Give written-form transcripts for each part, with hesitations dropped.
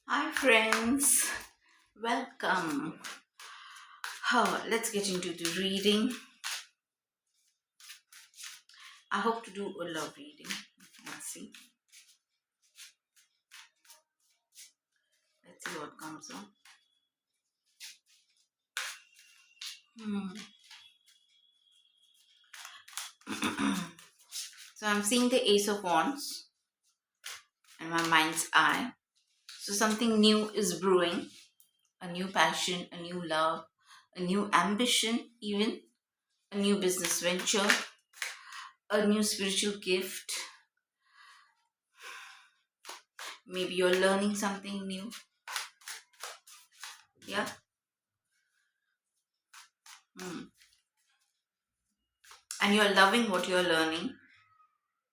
Hi, friends. Welcome. Let's get into the reading. I hope to do a love reading. Let's see. Let's see what comes up. Hmm. So I'm seeing the Ace of Wands in my mind's eye. So something new is brewing. A new passion, a new love, a new ambition, even a new business venture, a new spiritual gift. Maybe you're learning something new. Yeah. Hmm. And you're loving what you're learning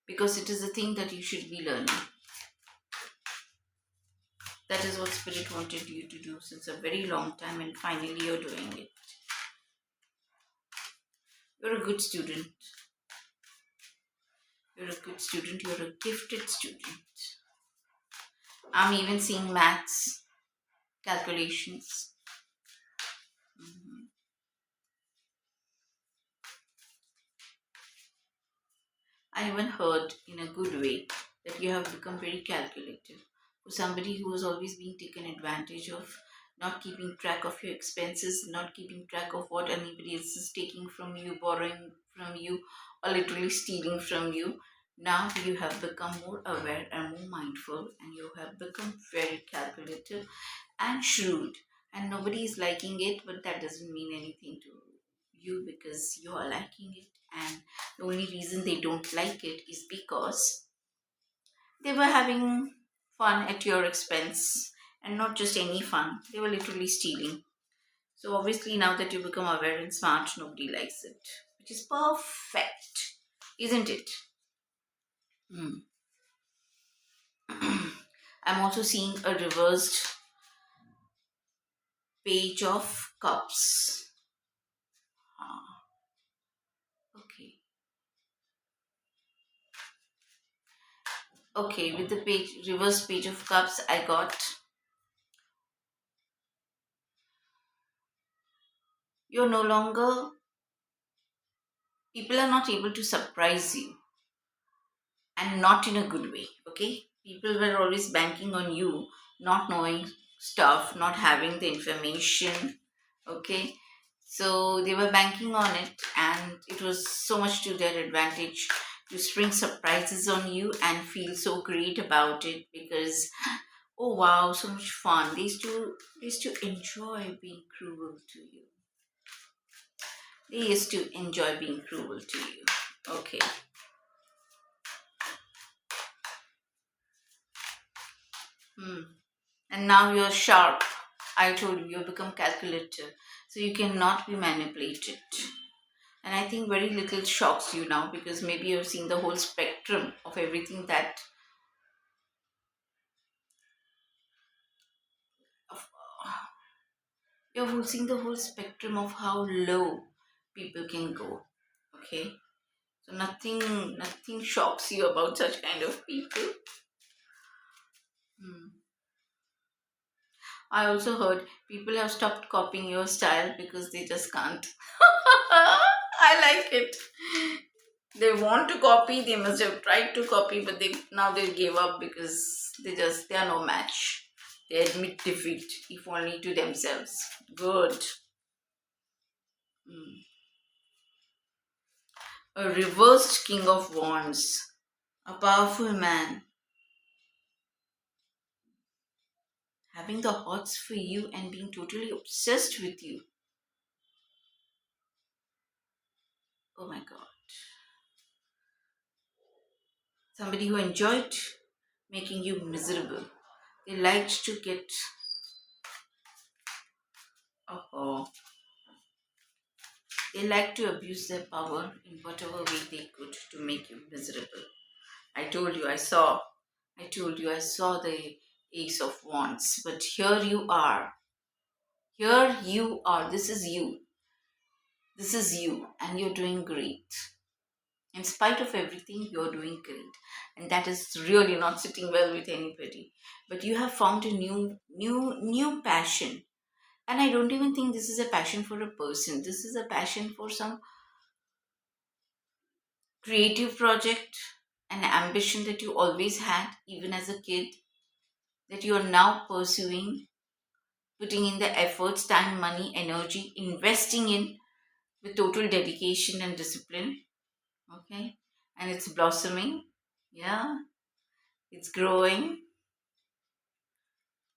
because it is a thing that you should be learning. That is what Spirit wanted you to do since a very long time, and finally you're doing it. You're a good student. You're a good student. You're a gifted student. I'm even seeing maths, calculations. Mhm. I even heard in a good way that you have become very calculative. For somebody who was always being taken advantage of, not keeping track of your expenses, not keeping track of what anybody else is taking from you, borrowing from you, or literally stealing from you. Now you have become more aware and more mindful, and you have become very calculative and shrewd. And nobody is liking it, but that doesn't mean anything to you because you are liking it. And the only reason they don't like it is because they were having fun at your expense, and not just any fun, they were literally stealing. So, obviously, now that you become aware and smart, nobody likes it, which is perfect, isn't it? Hmm. I'm also seeing a reversed page of cups. Ah, okay. Okay, with the reverse page of cups, I got you're no longer, people are not able to surprise you, and not in a good way. Okay, people were always banking on you not knowing stuff, not having the information. Okay, so they were banking on it, and it was so much to their advantage to spring surprises on you and feel so great about it because oh wow, so much fun. They used to enjoy being cruel to you. They used to enjoy being cruel to you. Okay. Hmm. And now you're sharp. I told you, you've become calculative. So you cannot be manipulated. And I think very little shocks you now because maybe you've seen the whole spectrum of everything that. Of, you've seen the whole spectrum of how low people can go. Okay. So nothing shocks you about such kind of people. Hmm. I also heard people have stopped copying your style because they just can't. I like it. They want to copy, they must have tried to copy, but they gave up because they are no match. They admit defeat, if only to themselves. Good. Hmm. A reversed king of wands. A powerful man having the hots for you and being totally obsessed with you. Oh my god. Somebody who enjoyed making you miserable. They liked to get, oh, they liked to abuse their power in whatever way they could to make you miserable. I told you I told you I saw the Ace of Wands, but here you are. Here you are. This is you. This is you, and you're doing great. In spite of everything, you're doing great. And that is really not sitting well with anybody. But you have found a new passion. And I don't even think this is a passion for a person. This is a passion for some creative project, an ambition that you always had, even as a kid, that you are now pursuing, putting in the efforts, time, money, energy, investing in with total dedication and discipline. Okay. And it's blossoming. Yeah. It's growing.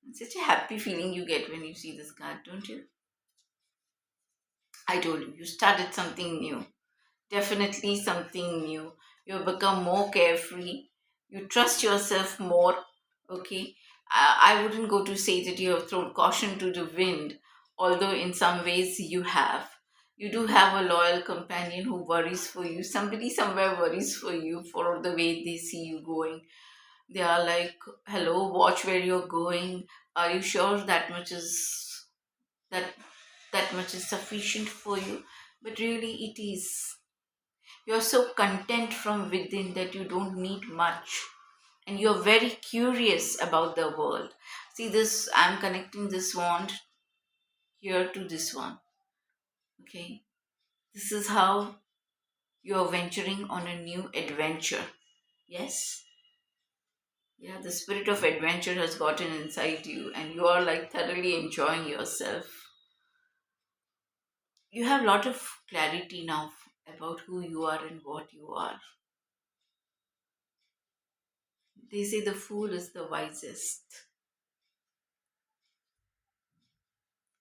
It's such a happy feeling you get when you see this card, don't you? I told you, you started something new. Definitely something new. You've become more carefree. You trust yourself more. Okay. I wouldn't go to say that you have thrown caution to the wind, although in some ways you have. You do have a loyal companion who worries for you. Somebody somewhere worries for you for the way they see you going. They are like, hello, watch where you're going. Are you sure that that much is sufficient for you? But really it is. You're so content from within that you don't need much. And you're very curious about the world. See this, I'm connecting this wand here to this one. Okay. This is how you're venturing on a new adventure. Yes. Yeah, the spirit of adventure has gotten inside you and you are like thoroughly enjoying yourself. You have a lot of clarity now about who you are and what you are. They say the fool is the wisest.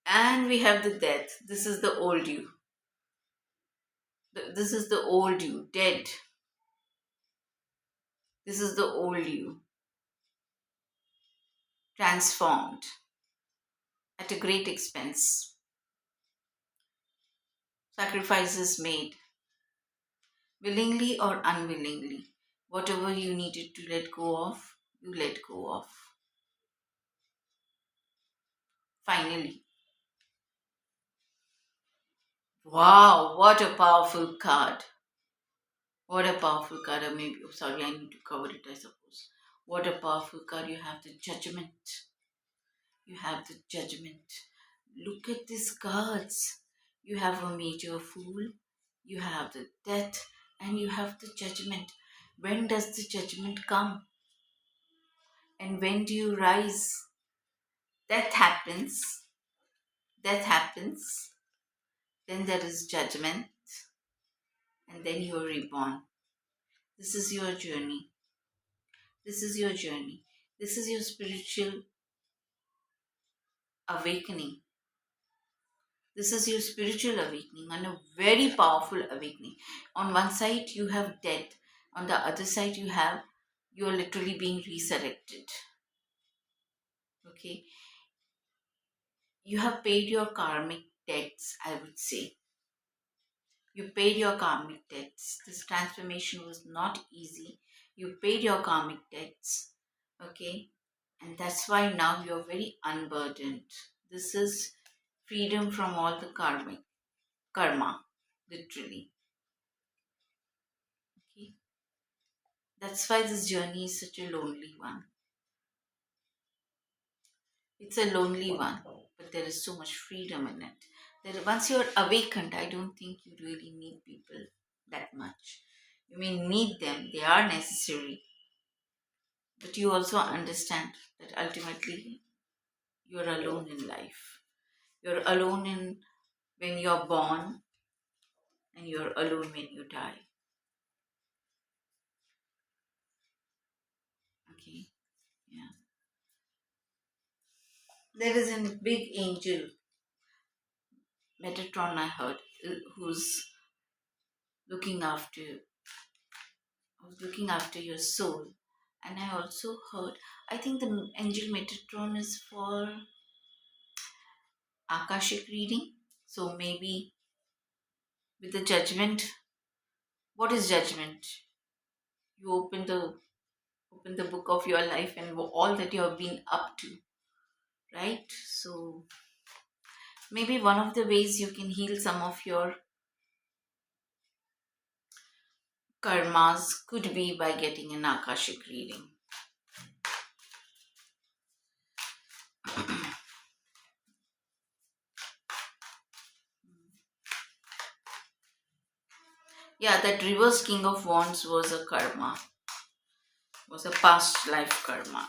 And we have the death. This is the old you. This is the old you, dead. This is the old you, transformed at a great expense. Sacrifices made, willingly or unwillingly. Whatever you needed to let go of, you let go of. Finally. Wow, what a powerful card. What a powerful card. Or maybe, oh, sorry, I need to cover it, I suppose. What a powerful card. You have the judgment. You have the judgment. Look at these cards. You have a major fool, you have the death, and you have the judgment. When does the judgment come? And when do you rise? Death happens. Death happens. Then there is judgment, and then you are reborn. This is your journey. This is your journey. This is your spiritual awakening. This is your spiritual awakening and a very powerful awakening. On one side, you have death. On the other side, you are literally being resurrected. Okay. You have paid your karmic debts, I would say. You paid your karmic debts. This transformation was not easy. You paid your karmic debts. Okay. And that's why now you're very unburdened. This is freedom from all the karma, literally. Okay. That's why this journey is such a lonely one. It's a lonely one, but there is so much freedom in it. That once you're awakened, I don't think you really need people that much. You may need them, they are necessary, but you also understand that ultimately you're alone in life. You're alone in when you're born, and you're alone when you die. Okay, yeah. There is a big angel, Metatron, I heard, who's looking after looking after your soul. And I also heard, I think the angel Metatron is for Akashic reading. So maybe with the judgment, what is judgment? You open the book of your life and all that you have been up to, right? So maybe one of the ways you can heal some of your karmas could be by getting an Akashic reading. Yeah, that reverse King of Wands was a karma, was a past life karma.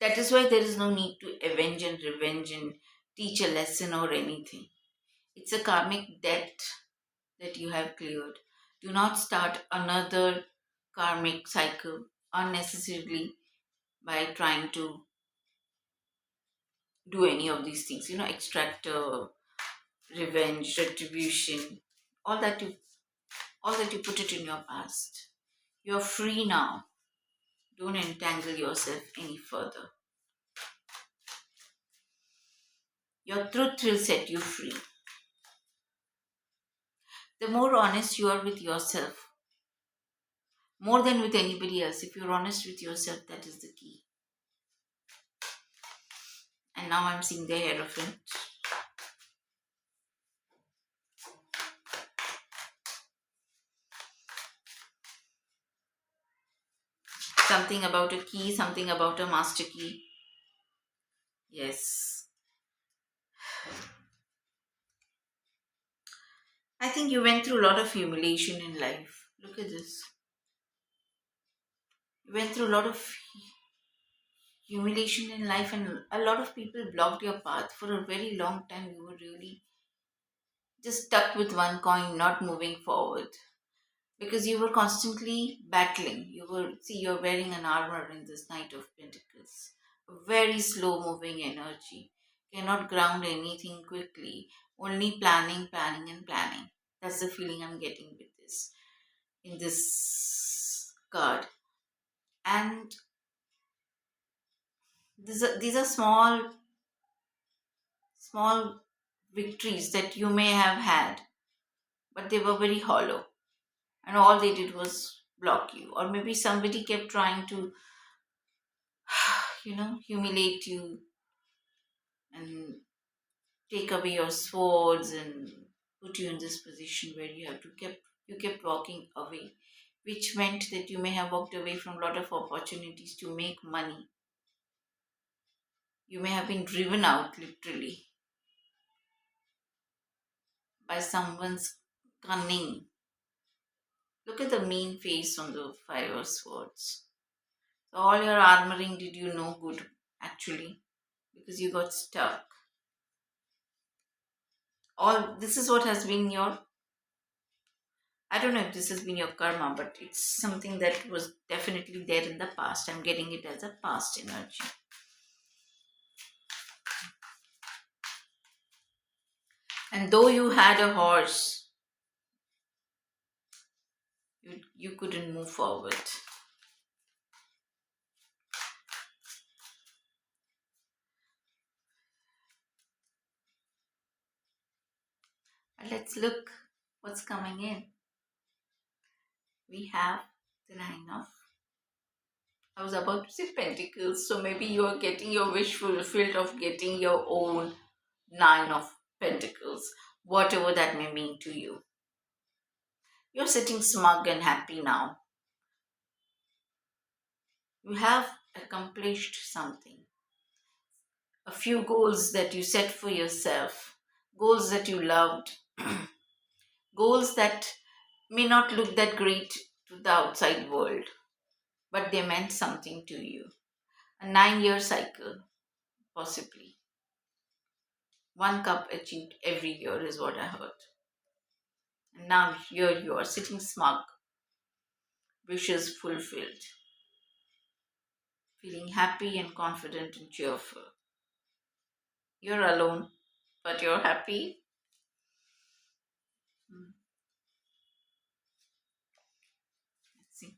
That is why there is no need to avenge and revenge and teach a lesson or anything. It's a karmic debt that you have cleared. Do not start another karmic cycle unnecessarily by trying to do any of these things. Extract revenge, retribution, all that you all that you put it in your past. You're free now. Don't entangle yourself any further. Your truth will set you free. The more honest you are with yourself, more than with anybody else, if you're honest with yourself, that is the key. And now I'm seeing the Hierophant. Something about a key, something about a master key. Yes. I think you went through a lot of humiliation in life. Look at this. You went through a lot of humiliation in life, and a lot of people blocked your path for a very long time. You were really just stuck with one coin, not moving forward because you were constantly battling. You're wearing an armor in this Knight of Pentacles, a very slow moving energy, cannot ground anything quickly, only planning, planning, and planning. That's the feeling I'm getting with this in this card. And these are small victories that you may have had, but they were very hollow, and all they did was block you. Or maybe somebody kept trying to, humiliate you and take away your swords and put you in this position where you kept walking away, which meant that you may have walked away from a lot of opportunities to make money. You may have been driven out literally by someone's cunning. Look at the mean face on the Five of Swords. So all your armoring did you no good actually because you got stuck. All this is what has been your, I don't know if this has been your karma, but it's something that was definitely there in the past. I'm getting it as a past energy. And though you had a horse, you couldn't move forward. And let's look what's coming in. We have the Nine of, I was about to say Pentacles, so maybe you're getting your wish fulfilled of getting your own Nine of Pentacles, whatever that may mean to you. You're sitting smug and happy now. You have accomplished something. A few goals that you set for yourself, goals that you loved, goals that may not look that great to the outside world, but they meant something to you. A 9-year cycle, possibly. One cup achieved every year is what I heard. And now here you are sitting smug, wishes fulfilled, feeling happy and confident and cheerful. You're alone, but you're happy. Hmm, let's see.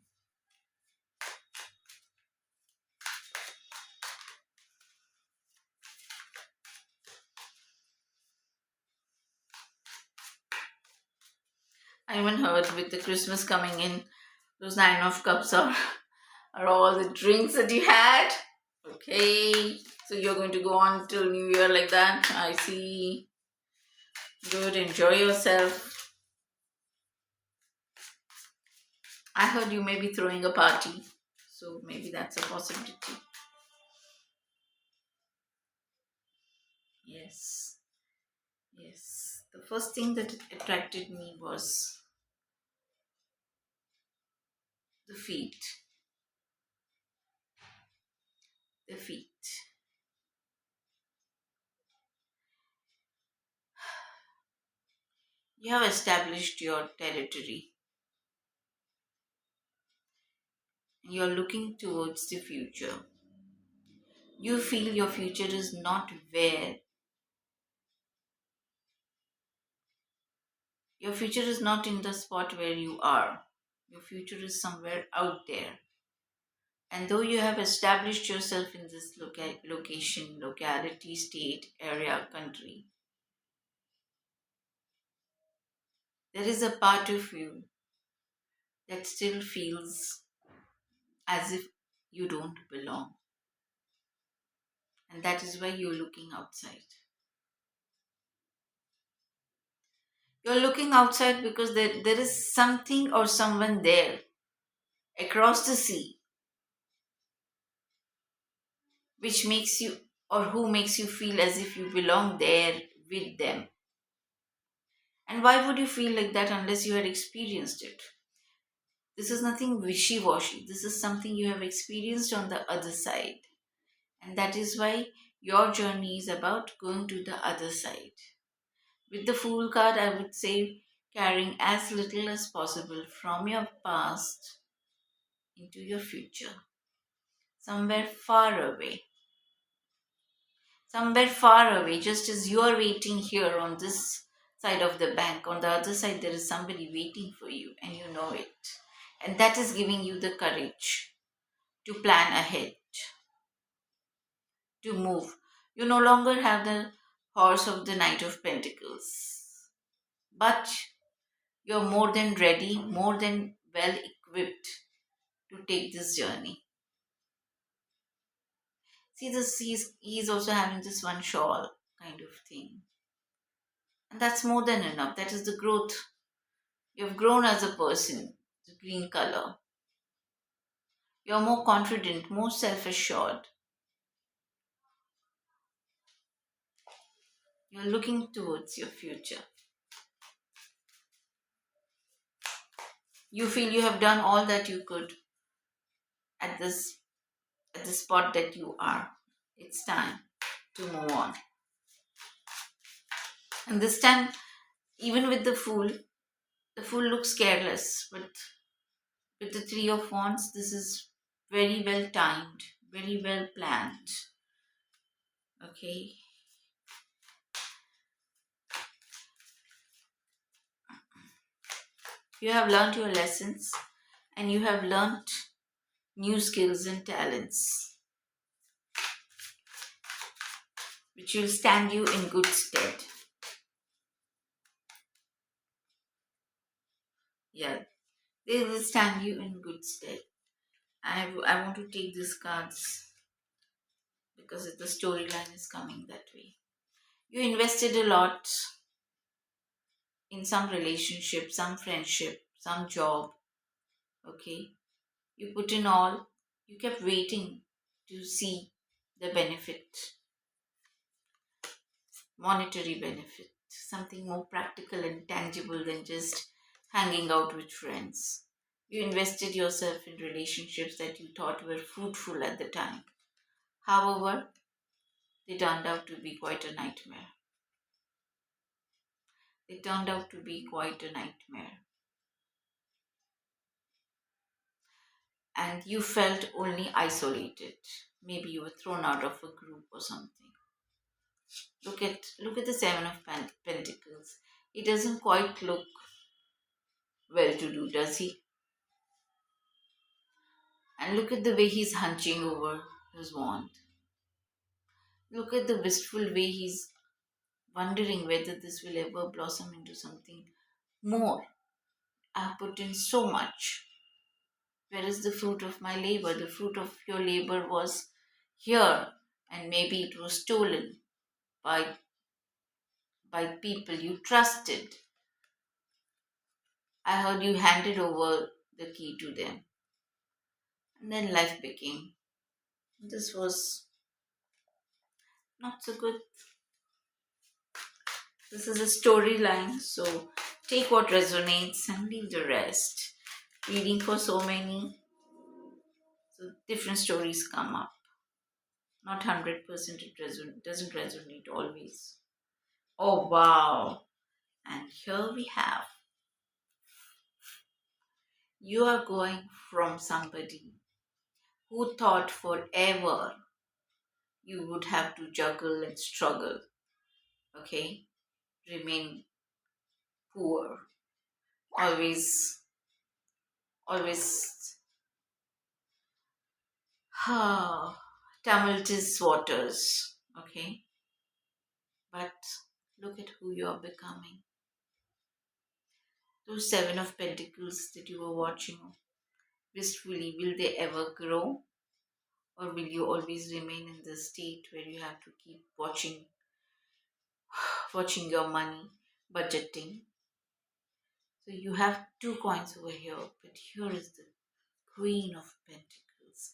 I even heard with the Christmas coming in, those Nine of Cups are all the drinks that you had. Okay, so you're going to go on till New Year like that. I see. Good, enjoy yourself. I heard you may be throwing a party, so maybe that's a possibility. Yes, yes. The first thing that attracted me was the feet. The feet. You have established your territory and you're looking towards the future. You feel your future is not where, your future is not in the spot where you are. Your future is somewhere out there. And though you have established yourself in this location, locality, state, area, country, there is a part of you that still feels as if you don't belong. And that is why you're looking outside. You're looking outside because there is something or someone there across the sea which makes you or who makes you feel as if you belong there with them. And why would you feel like that unless you had experienced it? This is nothing wishy washy. This is something you have experienced on the other side. And that is why your journey is about going to the other side. With the Fool card, I would say carrying as little as possible from your past into your future, somewhere far away. Somewhere far away, just as you are waiting here on this side of the bank, on the other side, there is somebody waiting for you, and you know it. And that is giving you the courage to plan ahead, to move. You no longer have the horse of the Knight of Pentacles, but you're more than ready, more than well equipped to take this journey. See, this he's also having this one shawl kind of thing. And that's more than enough. That is the growth. You've grown as a person, the green color. You're more confident, more self assured. You're looking towards your future. You feel you have done all that you could at the spot that you are. It's time to move on. And this time, even with the fool looks careless, but with the Three of Wands, this is very well timed, very well planned. Okay, you have learned your lessons and you have learned new skills and talents which will stand you in good stead. Yeah, they will stand you in good stead. I want to take these cards because the storyline is coming that way. You invested a lot in some relationship, some friendship, some job. Okay, you put in all, you kept waiting to see the benefit, monetary benefit, something more practical and tangible than just hanging out with friends. You invested yourself in relationships that you thought were fruitful at the time. However, they turned out to be quite a nightmare. They turned out to be quite a nightmare. And you felt only isolated. Maybe you were thrown out of a group or something. Look at the Seven of Pentacles. He doesn't quite look well to do, does he? And look at the way he's hunching over his wand. Look at the wistful way he's wondering whether this will ever blossom into something more. I've put in so much. Where is the fruit of my labor? The fruit of your labor was here, and maybe it was stolen by people you trusted. I heard you handed over the key to them. And then life became. This was not so good. This is a storyline, so take what resonates and leave the rest. Reading for so many, so different stories come up. Not 100% it doesn't resonate always. Oh wow! And here we have, you are going from somebody who thought forever you would have to juggle and struggle, okay? Remain poor, always, always, tumultuous waters, okay? But look at who you are becoming. Those seven of pentacles that you were watching wistfully, will they ever grow? Or will you always remain in the state where you have to keep watching your money, budgeting? So you have two coins over here, but here is the Queen of Pentacles.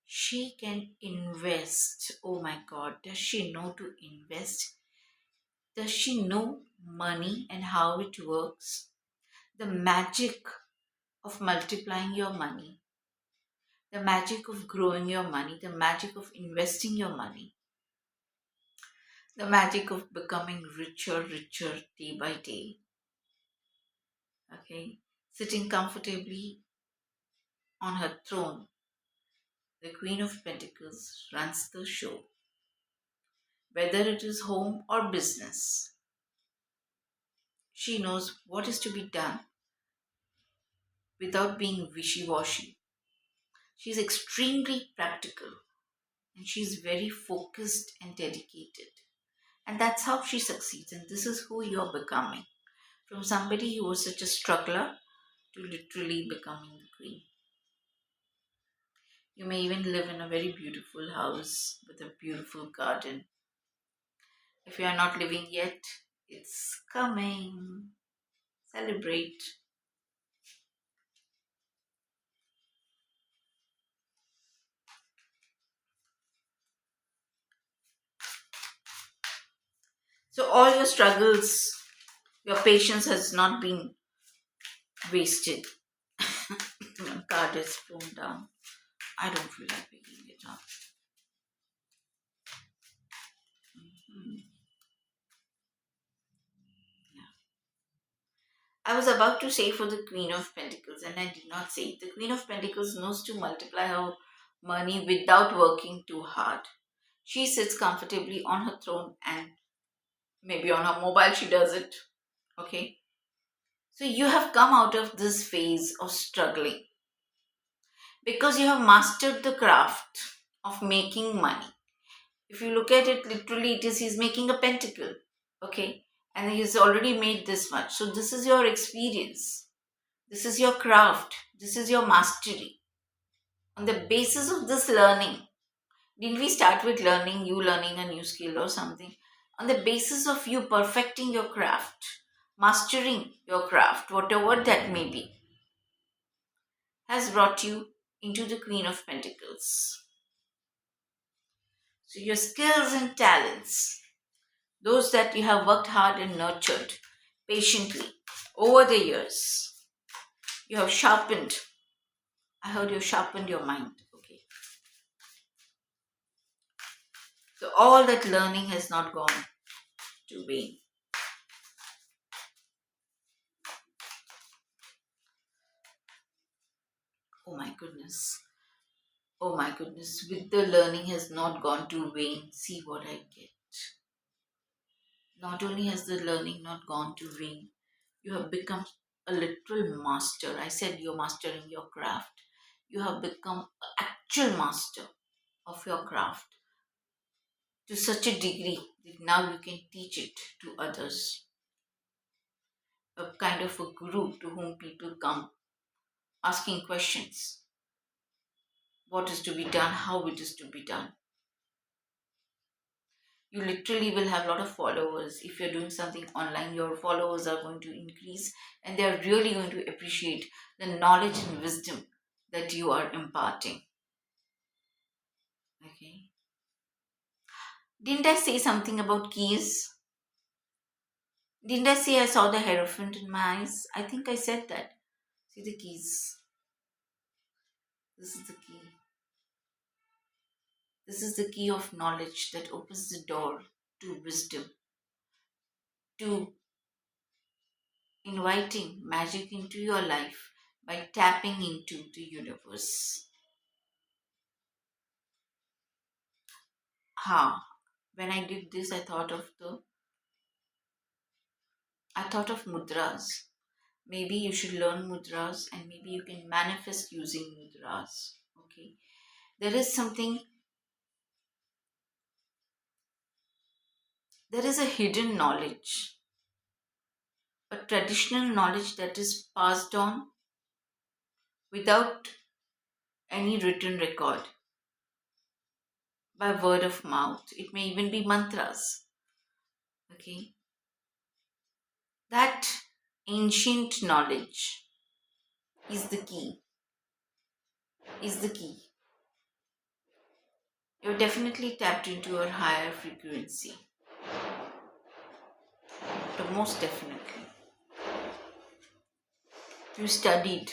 She can invest. Oh my God, does she know to invest? Does she know money and how it works? The magic of multiplying your money, the magic of growing your money, the magic of investing your money, the magic of becoming richer, richer day by day. Okay, sitting comfortably on her throne, the Queen of Pentacles runs the show. Whether it is home or business, she knows what is to be done without being wishy washy. She's extremely practical and she's very focused and dedicated. And that's how she succeeds. And this is who you're becoming. From somebody who was such a struggler to literally becoming the queen. You may even live in a very beautiful house with a beautiful garden. If you are not living yet, it's coming. Celebrate. So, all your struggles, your patience has not been wasted. My card is thrown down. I don't feel like picking it up. Hmm. Yeah. I was about to say for the Queen of Pentacles, and I did not say it. The Queen of Pentacles knows to multiply her money without working too hard. She sits comfortably on her throne and maybe on her mobile she does it. Okay. So you have come out of this phase of struggling because you have mastered the craft of making money. If you look at it literally, it is he's making a pentacle. Okay. And he's already made this much. So this is your experience. This is your craft. This is your mastery. On the basis of this learning, didn't we start with learning, you learning a new skill or something? On the basis of you perfecting your craft, mastering your craft, whatever that may be, has brought you into the Queen of Pentacles. So your skills and talents, those that you have worked hard and nurtured patiently over the years, you have sharpened. I heard you sharpened your mind. Okay. So all that learning has not gone to vain. Oh my goodness. Oh my goodness. With the learning has not gone to vain. See what I get. Not only has the learning not gone to vain, you have become a literal master. I said you're mastering your craft. You have become an actual master of your craft to such a degree that now you can teach it to others. A kind of a guru to whom people come asking questions. What is to be done, how it is to be done. You literally will have a lot of followers. If you're doing something online, your followers are going to increase, and they're really going to appreciate the knowledge and wisdom that you are imparting. Okay. Didn't I say something about keys? Didn't I say I saw the hierophant in my eyes? I think I said that. See the keys. This is the key. This is the key of knowledge that opens the door to wisdom, to inviting magic into your life by tapping into the universe. Ha! When I did this, I thought of mudras. Maybe you should learn mudras, and maybe you can manifest using mudras. Okay. There is something, there is a hidden knowledge, a traditional knowledge that is passed on without any written record, by word of mouth. It may even be mantras. Okay. That ancient knowledge is the key, is the key. You're definitely tapped into a higher frequency. But most definitely. You studied.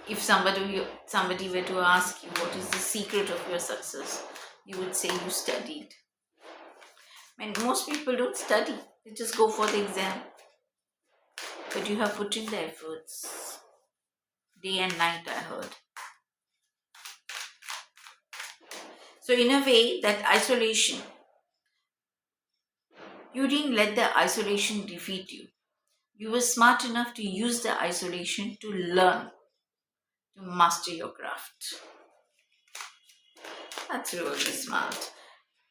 If somebody were to ask you what is the secret of your success, you would say you studied. And most people don't study. They just go for the exam. But you have put in the efforts. Day and night, I heard. So in a way, that isolation, you didn't let the isolation defeat you. You were smart enough to use the isolation to learn, to master your craft. That's really smart.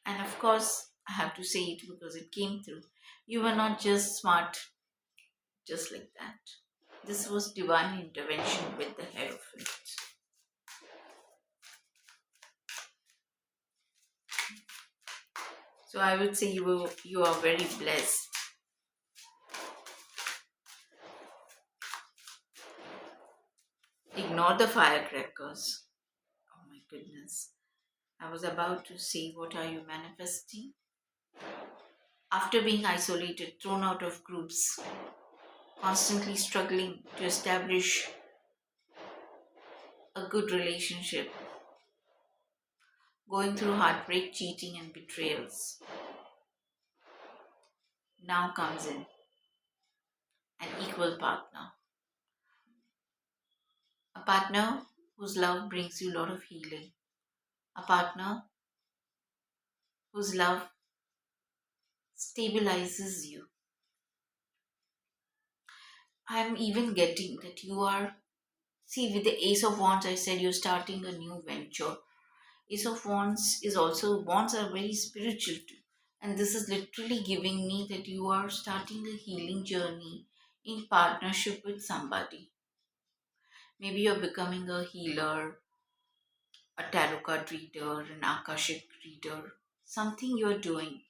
And of course, I have to say it because it came through. You were not just smart, just like that. This was divine intervention with the Hierophant. So I would say you are very blessed. Ignore the firecrackers. Oh my goodness. I was about to say, what are you manifesting? After being isolated, thrown out of groups, constantly struggling to establish a good relationship, going through heartbreak, cheating, and betrayals, now comes in an equal partner. A partner whose love brings you a lot of healing. A partner whose love stabilizes you. I'm even getting that you are, see, with the Ace of Wands, I said you're starting a new venture. Ace of Wands is also, Wands are very spiritual too. And this is literally giving me that you are starting a healing journey in partnership with somebody. Maybe you're becoming a healer, a tarot card reader, an Akashic reader. Something you're doing,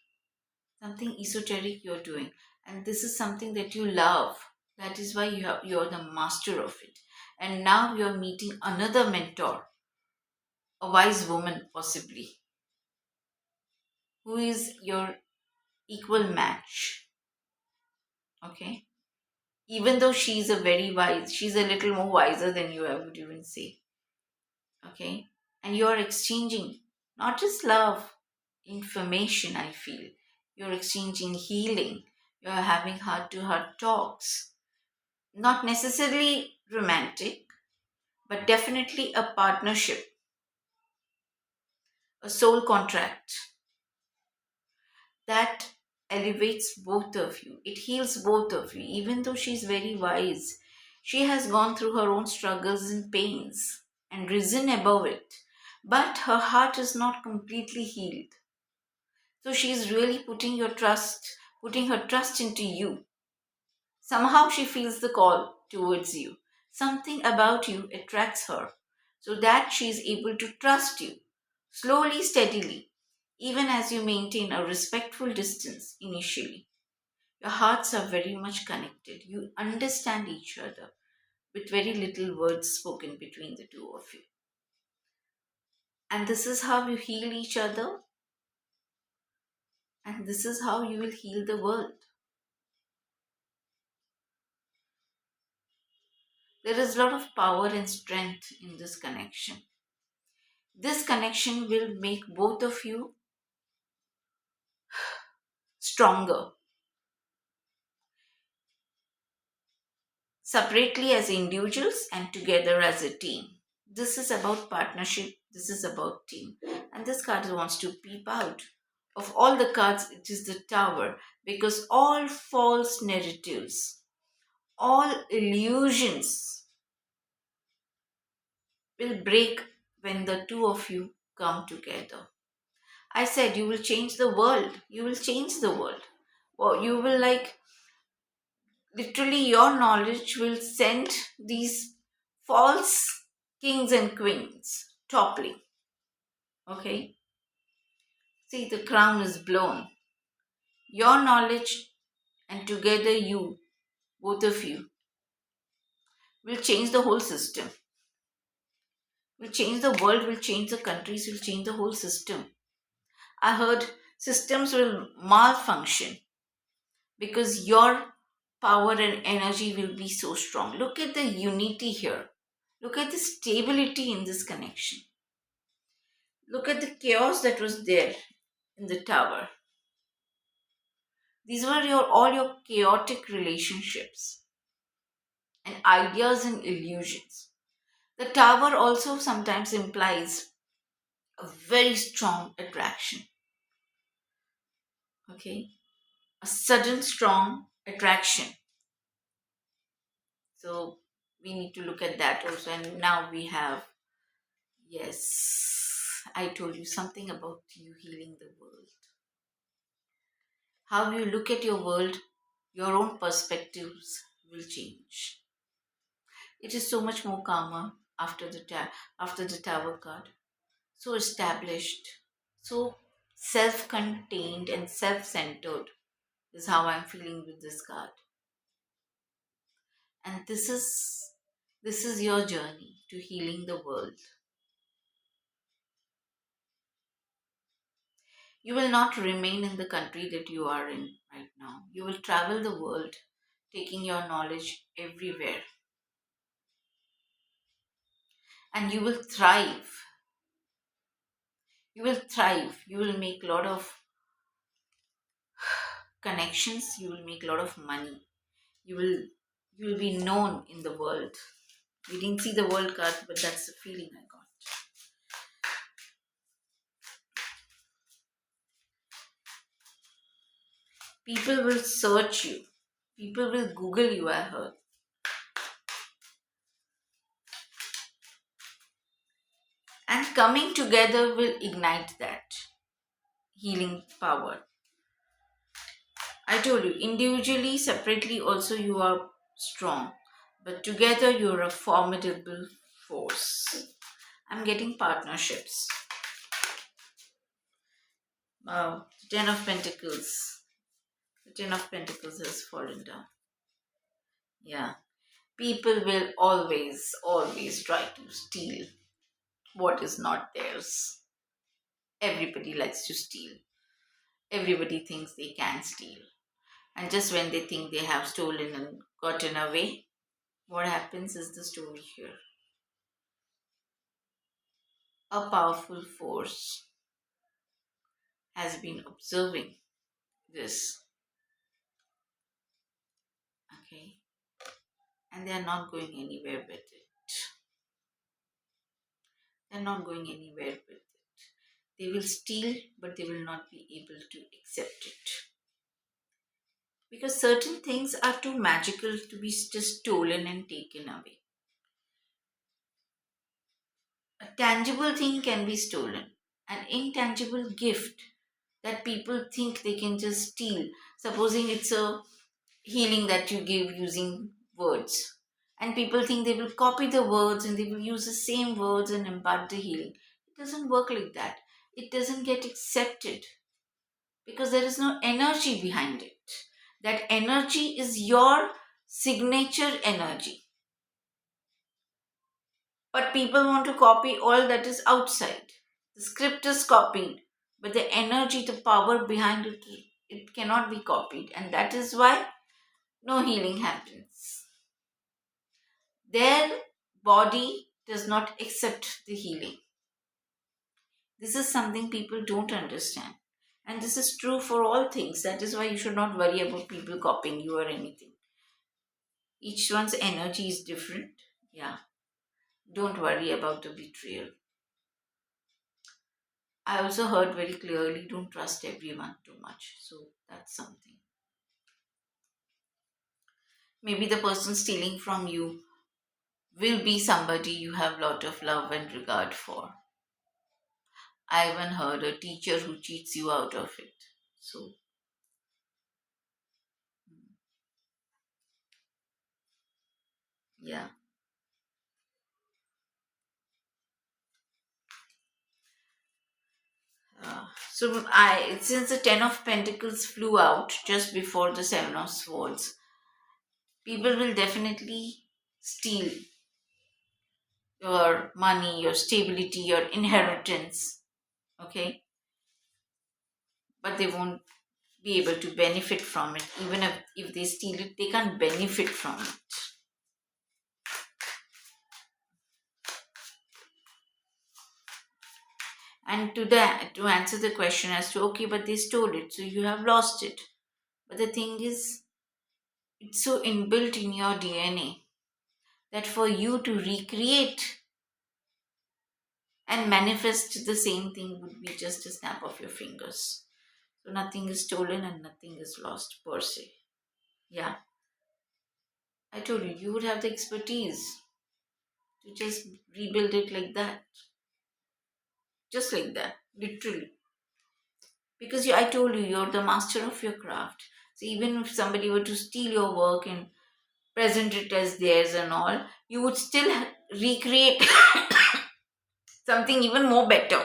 something esoteric you're doing. And this is something that you love. That is why you're the master of it. And now you're meeting another mentor, a wise woman possibly, who is your equal match. Okay? Even though she's a very wise, she's a little more wiser than you, I would even say. Okay? And you're exchanging not just love, information, I feel. You're exchanging healing. You're having heart to heart talks. Not necessarily romantic, but definitely a partnership, a soul contract that elevates both of you. It heals both of you. Even though she's very wise, she has gone through her own struggles and pains and risen above it. But her heart is not completely healed. So she is really putting her trust into you. Somehow she feels the call towards you. Something about you attracts her so that she is able to trust you slowly, steadily. Even as you maintain a respectful distance initially, your hearts are very much connected. You understand each other with very little words spoken between the two of you. And this is how you heal each other, and this is how you will heal the world. There is a lot of power and strength in this connection. This connection will make both of you stronger, separately as individuals and together as a team. This is about partnership, this is about team. And this card wants to peep out. Of all the cards, it is the Tower, because all false narratives, all illusions will break when the two of you come together. I said you will change the world. You will change the world. Well, you will like literally your knowledge will send these false kings and queens toppling. Okay? See, the crown is blown. Your knowledge and together you, both of you, will change the whole system. Will change the world, will change the countries, will change the whole system. I heard systems will malfunction because your power and energy will be so strong. Look at the unity here. Look at the stability in this connection. Look at the chaos that was there in the Tower. These were all your chaotic relationships and ideas and illusions. The Tower also sometimes implies a very strong attraction. Okay? A sudden strong attraction. So we need to look at that also. And now we have, yes, I told you something about you healing the world. How you look at your world, your own perspectives will change. It is so much more calmer after the Tower card. So established, so self-contained and self-centered is how I'm feeling with this card. And this is your journey to healing the world. You will not remain in the country that you are in right now. You will travel the world, taking your knowledge everywhere. And you will thrive. You will thrive. You will make a lot of connections. You will make a lot of money. You will you will be known in the world. We didn't see the world card, but that's the feeling I got. People will search you. People will Google you, I heard. And coming together will ignite that healing power. I told you, individually, separately, also you are strong. But together, you're a formidable force. I'm getting partnerships. Wow, Ten of Pentacles. The Ten of Pentacles has fallen down. Yeah. People will always, always try to steal what is not theirs. Everybody likes to steal. Everybody thinks they can steal. And just when they think they have stolen and gotten away, what happens is the story here. A powerful force has been observing this, okay? And they are not going anywhere with it. They're not going anywhere with it. They will steal, but they will not be able to accept it. Because certain things are too magical to be just stolen and taken away. A tangible thing can be stolen. An intangible gift that people think they can just steal. Supposing it's a healing that you give using words. And people think they will copy the words and they will use the same words and impart the healing. It doesn't work like that. it doesn't get accepted because there is no energy behind it. That energy is your signature energy. But people want to copy all that is outside. The script is copied, but the energy, the power behind it, it cannot be copied. And that is why no healing happens. Their body does not accept the healing. This is something people don't understand. And this is true for all things. That is why you should not worry about people copying you or anything. Each one's energy is different. Yeah. Don't worry about the betrayal. I also heard very clearly don't trust everyone too much. So that's something. Maybe the person stealing from you will be somebody you have lot of love and regard for. I even heard a teacher who cheats you out of it. So, yeah. So I since the Ten of Pentacles flew out just before the Seven of Swords, people will definitely steal your money, your stability, your inheritance. Okay, but they won't be able to benefit from it. Even if they steal it, they can't benefit from it. And to answer the question as to okay, but they stole it, so you have lost it. But the thing is, it's so inbuilt in your DNA that for you to recreate and manifest the same thing would be just a snap of your fingers. So nothing is stolen and nothing is lost per se. Yeah, I told you, you would have the expertise to just rebuild it like that. Just like that, literally. Because I told you, you're the master of your craft. So even if somebody were to steal your work and present it as theirs and all, you would still recreate something even more better.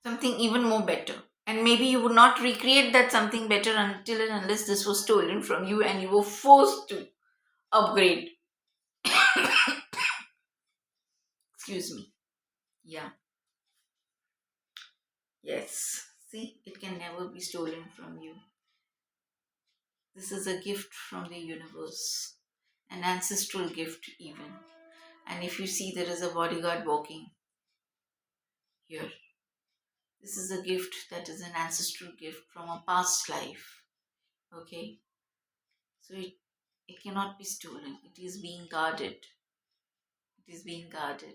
Something even more better. And maybe you would not recreate that something better until and unless this was stolen from you and you were forced to upgrade. Excuse me. Yeah. Yes. See, it can never be stolen from you. This is a gift from the universe, an ancestral gift, even. And if you see there is a bodyguard walking here, this is a gift that is an ancestral gift from a past life. Okay? So it cannot be stolen. It is being guarded. It is being guarded.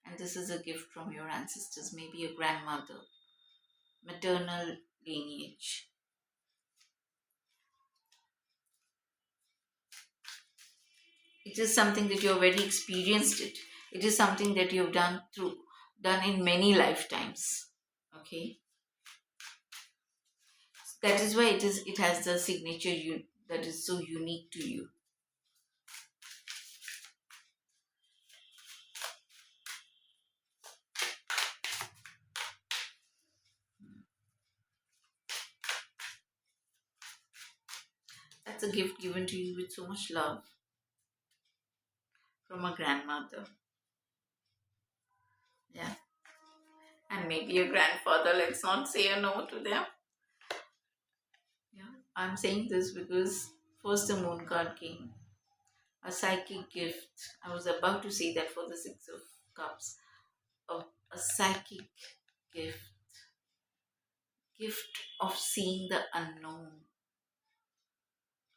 And this is a gift from your ancestors, maybe a grandmother, maternal lineage. It is something that you have very experienced it. It is something that you have done in many lifetimes. Okay? That is why it has the signature that is so unique to you. That's a gift given to you with so much love from a grandmother. Yeah. And maybe a grandfather. Let's not say a no to them. Yeah. I'm saying this because first the moon card came. A psychic gift. I was about to say that for the Six of Cups. A psychic gift. Gift of seeing the unknown.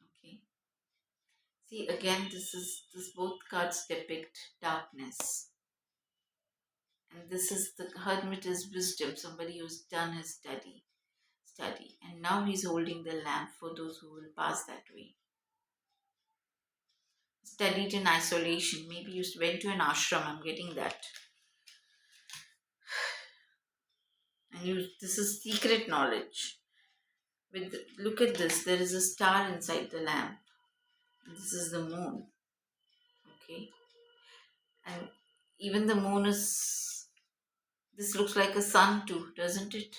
Okay. See again, this both cards depict darkness. And this is the hermit is wisdom, somebody who's done his study. And now he's holding the lamp for those who will pass that way. Studied in isolation. Maybe you went to an ashram, I'm getting that. And this is secret knowledge. Look at this, there is a star inside the lamp. This is the moon. Okay. And even the moon is This looks like a sun too, doesn't it?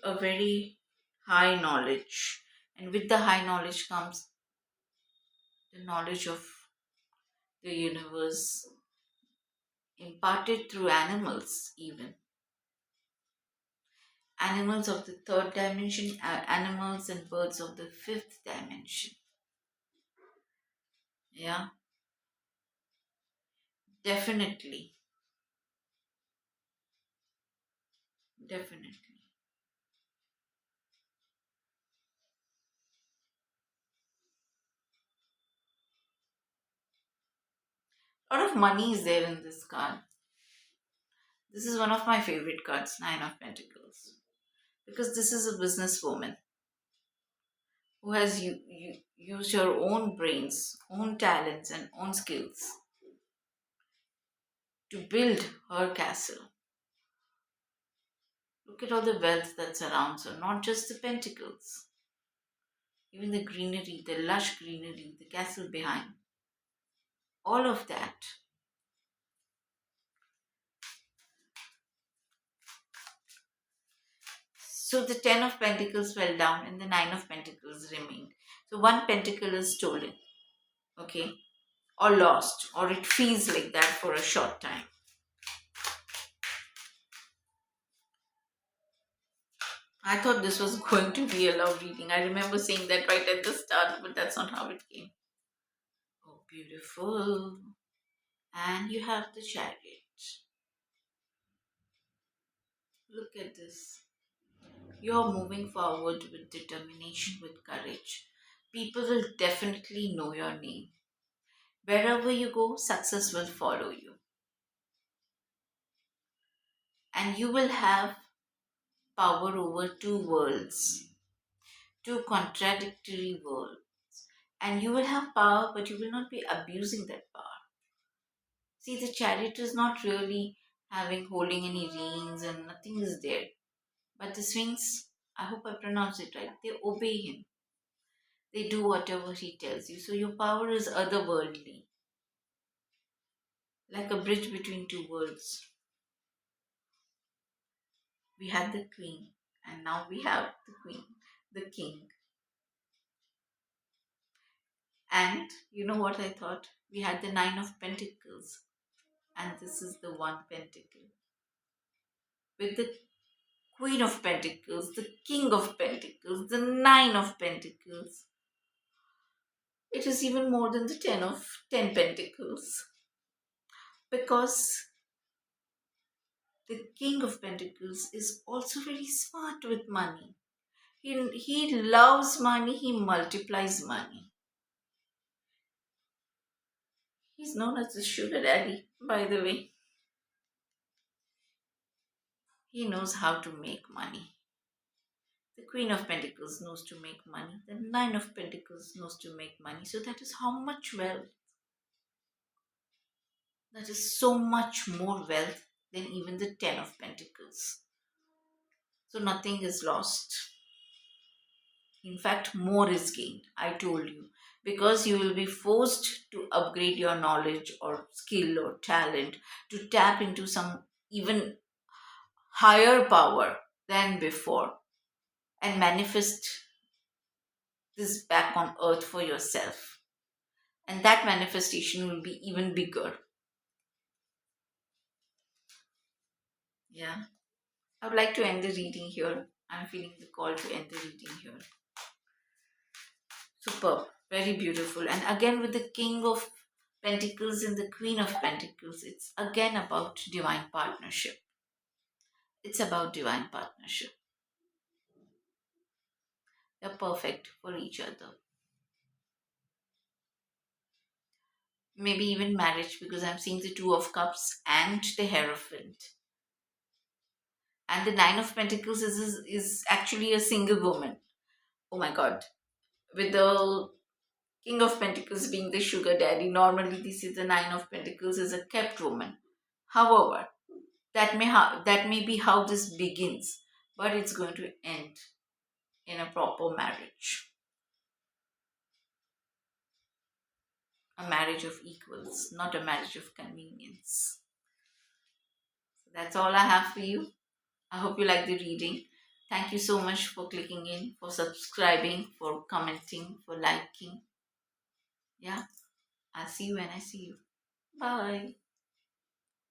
A very high knowledge. And with the high knowledge comes the knowledge of the universe, imparted through animals, even. Animals of the third dimension, animals and birds of the fifth dimension. Yeah, definitely. Definitely. A lot of money is there in this card. This is one of my favorite cards, Nine of Pentacles. Because this is a businesswoman who has used her own brains, own talents, and own skills to build her castle. Look at all the wealth that surrounds her, not just the pentacles, even the greenery, the lush greenery, the castle behind. All of that. So the Ten of Pentacles fell down and the Nine of Pentacles remained. So one pentacle is stolen, okay, or lost, or it feels like that for a short time. I thought this was going to be a love reading. I remember saying that right at the start, but that's not how it came. Oh, beautiful. And you have the chariot. Look at this. You're moving forward with determination, with courage. People will definitely know your name. Wherever you go, success will follow you. And you will have power over two worlds, two contradictory worlds. And you will have power, but you will not be abusing that power. See, the chariot is not really holding any reins and nothing is there. But the swings, I hope I pronounce it right, they obey him. They do whatever he tells you. So your power is otherworldly, like a bridge between two worlds. We had the queen, and now we have the queen, the king. And you know what I thought? We had the nine of pentacles, and this is the one pentacle. With the queen of pentacles, the king of pentacles, the nine of pentacles. It is even more than the ten pentacles. Because the king of pentacles is also very smart with money. He loves money, he multiplies money. He's known as the sugar daddy, by the way. He knows how to make money. The Queen of Pentacles knows to make money. The Nine of Pentacles knows to make money. So that is how much wealth. That is so much more wealth than even the Ten of Pentacles. So nothing is lost. In fact, more is gained. I told you. Because you will be forced to upgrade your knowledge or skill or talent to tap into some even higher power than before and manifest this back on earth for yourself. And that manifestation will be even bigger. Yeah. I would like to end the reading here. I'm feeling the call to end the reading here. Superb. Very beautiful. And again, with the King of Pentacles and the Queen of Pentacles, it's again about divine partnership. It's about divine partnership. They're perfect for each other. Maybe even marriage, because I'm seeing the Two of Cups and the Hierophant. And the Nine of Pentacles is actually a single woman. Oh my god. With the King of Pentacles being the sugar daddy, normally this is the Nine of Pentacles is a kept woman. However, that may be how this begins, but it's going to end in a proper marriage. a marriage of equals, not a marriage of convenience. So that's all I have for you. I hope you like the reading. Thank you so much for clicking in, for subscribing, for commenting, for liking. Yeah, I'll see you when I see you. Bye.